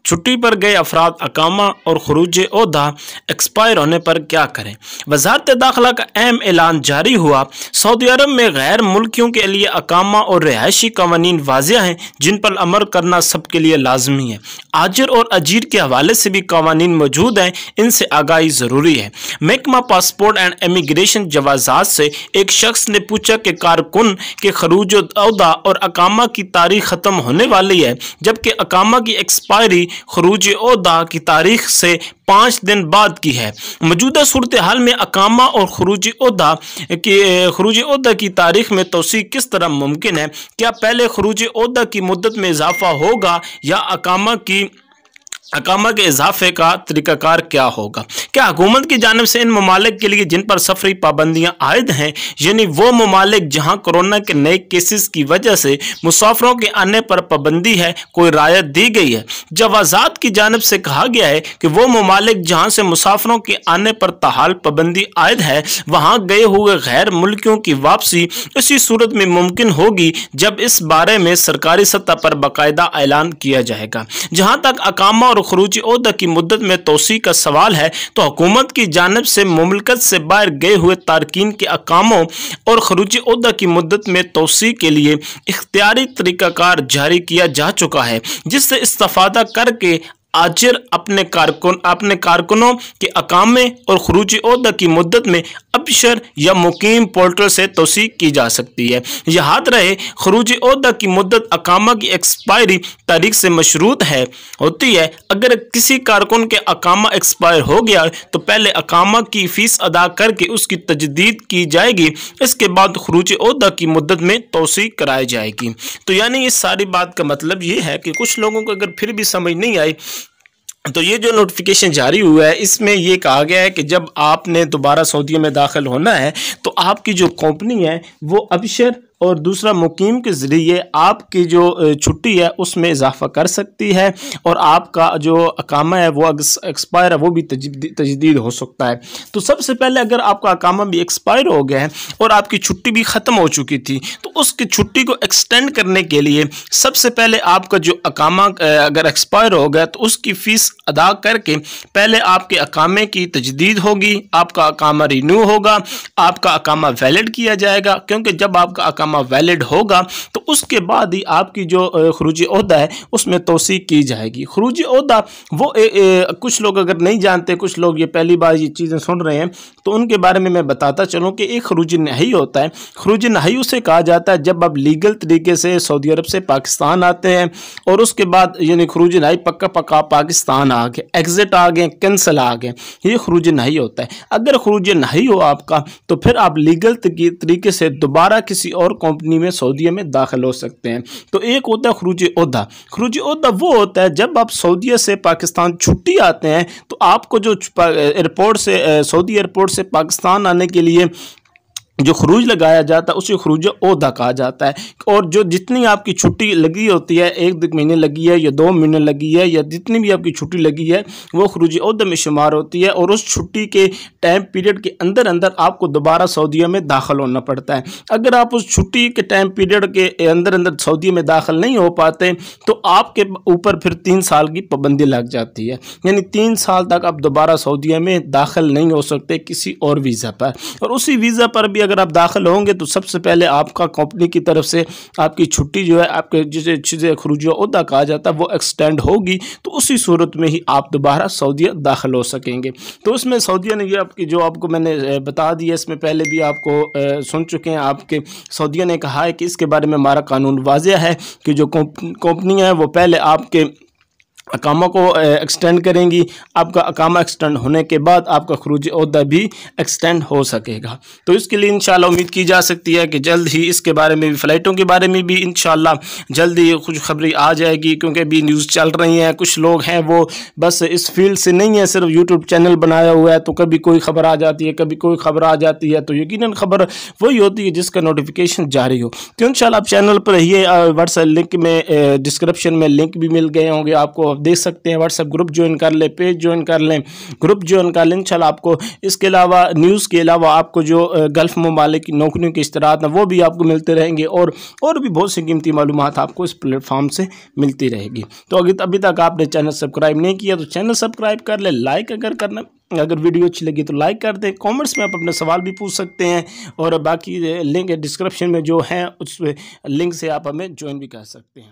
छुट्टी पर गए अफराद अकामा और खरूज ओहदा एक्सपायर होने पर क्या करें। वज़ारत दाखिला का अहम ऐलान जारी हुआ। सऊदी अरब में गैर मुल्कियों के लिए अकामा और रिहायशी कवानीन वाज़ेह हैं जिन पर अमल करना सबके लिए लाजमी है। आजिर और अजीर के हवाले से भी कवानीन मौजूद हैं, इनसे आगाही ज़रूरी है। महकमा पासपोर्ट एंड इमिग्रेशन जवाज़ात से एक शख्स ने पूछा कि कारकुन के खरूज ओहदा और अकामा की तारीख ख़त्म होने वाली है, जबकि अकामा की एक्सपायरी खरूज ओहदा की तारीख से 5 दिन बाद की है। मौजूदा सूरत हाल में अकामा और खरूज ओहदा की तारीख में तोसी किस तरह मुमकिन है? क्या पहले खरूज ओहदा की मुद्दत में इजाफा होगा या अकामा के इजाफे का तरीक़ाकार क्या होगा? क्या हुकूमत की जानिब से इन ममालिक के लिए जिन पर सफरी पाबंदियाँ आयद हैं, यानी वो ममालिक जहाँ कोरोना के नए केसेस की वजह से मुसाफिरों के आने पर पाबंदी है, कोई रायत दी गई है? जवाज़ात की जानिब से कहा गया है कि वो ममालिक जहाँ से मुसाफिरों के आने पर ताहाल पाबंदी आयद है, वहाँ गए हुए गैर मुल्कियों की वापसी उसी सूरत में मुमकिन होगी जब इस बारे में सरकारी सतह पर बाकायदा ऐलान किया जाएगा। जहाँ तक अकामा और खरूज ओहदा की मुद्दत में तोसी का सवाल है, तो हुकूमत की जानिब से मुमलकत से बाहर गए हुए तारकीन के अकामों और खरूज ओहदा की मुद्दत में तोसी के लिए इख्तियारी तरीक़ाकार जारी किया जा चुका है, जिससे इस्तेफादा करके आजिर अपने कारकुनों के अकामे और खरूज ओहदा की मुद्दत में अबशर या मुकीम पोर्टल से तोसी की जा सकती है। याद रहे, खरूज ओहदा की मुद्दत अकामा की एक्सपायरी तारीख से मशरूत होती है। अगर किसी कारकुन के अकामा एक्सपायर हो गया तो पहले अकामा की फ़ीस अदा करके उसकी तजदीद की जाएगी, इसके बाद खरूज ओहदा की मुद्दत में तोसी कराई जाएगी। तो यानी इस सारी बात का मतलब ये है कि कुछ लोगों को अगर फिर भी समझ नहीं आई तो ये जो नोटिफिकेशन जारी हुआ है इसमें ये कहा गया है कि जब आपने दोबारा सऊदी में दाखिल होना है तो आपकी जो कंपनी है वो अबशर और दूसरा मुकीम के ज़रिए आपकी जो छुट्टी है उसमें इजाफा कर सकती है और आपका जो अकामा है वो एक्सपायर है वो भी तजदीद हो सकता है। तो सबसे पहले अगर आपका अकामा भी एक्सपायर हो गया है और आपकी छुट्टी भी ख़त्म हो चुकी थी तो उसकी छुट्टी को एक्सटेंड करने के लिए सबसे पहले आपका जो अकामा अगर एक्सपायर हो गया तो उसकी फ़ीस अदा करके पहले आपके अकामे की तजदीद होगी, आपका अकामा रिन्यू होगा, आपका अकामा वैलिड किया जाएगा, क्योंकि जब आपका अकामा वैलिड होगा तो उसके बाद ही आपकी जो खरूज ओहदा है उसमें तोसी की जाएगी। खरूज ओहदा वो कुछ लोग अगर नहीं जानते, कुछ लोग ये पहली बार ये चीज़ें सुन रहे हैं तो उनके बारे में मैं बताता चलूँ कि एक खरूज नही होता है। खरूज नही उसे कहा जाता है जब आप लीगल तरीके से सऊदी अरब से पाकिस्तान आते हैं और उसके बाद यानी खरूज नही पक्का पाकिस्तान आ गए, एग्जिट आ गए, कैंसिल आ गए, ये खरूज नही होता है। अगर खरूज नही हो आपका तो फिर आप लीगल तरीके से दोबारा किसी और कंपनी में सऊदीया में दाखिल हो सकते हैं। तो एक होता है खरूज ओहदा। खरूज ओहदा वो होता है जब आप सऊदीया से पाकिस्तान छुट्टी आते हैं तो आपको जो एयरपोर्ट से सऊदी एयरपोर्ट से पाकिस्तान आने के लिए जो खरूज लगाया जाता है उसे खरूज ओहदा कहा जाता है। और जो जितनी आपकी छुट्टी लगी होती है, 1 महीने लगी है या 2 महीने लगी है या जितनी भी आपकी छुट्टी लगी है वो खरूज ओहदा में शुमार होती है और उस छुट्टी के टाइम पीरियड के अंदर आपको दोबारा सऊदीया में दाखिल होना पड़ता है। अगर आप उस छुट्टी के टाइम पीरियड के अंदर सऊदीया में दाखिल नहीं हो पाते तो आपके ऊपर फिर 3 साल की पाबंदी लग जाती है, यानी 3 साल तक आप दोबारा सऊदीया में दाखिल नहीं हो सकते किसी और वीज़ा पर। और उसी वीज़ा पर भी अगर आप दाखिल होंगे तो सबसे पहले आपका कंपनी की तरफ से आपकी छुट्टी जो है आपके जिसे चीज़ें खरूज ओहदा कहा जाता है वो एक्सटेंड होगी, तो उसी सूरत में ही आप दोबारा सऊदीया दाखिल हो सकेंगे। तो उसमें सऊदीया ने ये आपकी जो आपको मैंने बता दिया, इसमें पहले भी आपको सुन चुके हैं। आपके सऊदीया ने कहा है कि इसके बारे में हमारा कानून वाज़ेह है कि जो कंपनी है वो पहले आपके अकामा को एक्सटेंड करेंगी, आपका अकामा एक्सटेंड होने के बाद आपका खरूज ओहदा भी एक्सटेंड हो सकेगा। तो इसके लिए इंशाल्लाह उम्मीद की जा सकती है कि जल्द ही इसके बारे में भी, फ़्लाइटों के बारे में भी इंशाल्लाह जल्द ही कुछ खबरें आ जाएगी, क्योंकि अभी न्यूज़ चल रही हैं। कुछ लोग हैं वो बस इस फील्ड से नहीं है, सिर्फ यूट्यूब चैनल बनाया हुआ है तो कभी कोई खबर आ जाती है, कभी कोई खबर आ जाती है, तो यकीनन खबर वही होती है जिसका नोटिफिकेशन जारी हो। तो इंशाल्लाह आप चैनल पर रहिए। व्हाट्सएप लिंक में डिस्क्रिप्शन में लिंक भी मिल गए होंगे आपको, देख सकते हैं। व्हाट्सएप ग्रुप ज्वाइन कर लें, पेज ज्वाइन कर लें, ग्रुप ज्वाइन कर लें इंशाल्लाह आपको। इसके अलावा न्यूज़ के अलावा आपको जो गल्फ़ ममालिक की नौकरियों के इश्तरात हैं वो भी आपको मिलते रहेंगे, और भी बहुत सी कीमती मालूमात आपको इस प्लेटफॉर्म से मिलती रहेगी। तो अभी तक आपने चैनल सब्सक्राइब नहीं किया तो चैनल सब्सक्राइब कर ले। लाइक अगर वीडियो अच्छी लगी तो लाइक कर दें। कमेंट्स में आप अपने सवाल भी पूछ सकते हैं, और बाकी लिंक डिस्क्रिप्शन में जो है उस लिंक से आप हमें ज्वाइन भी कर सकते हैं।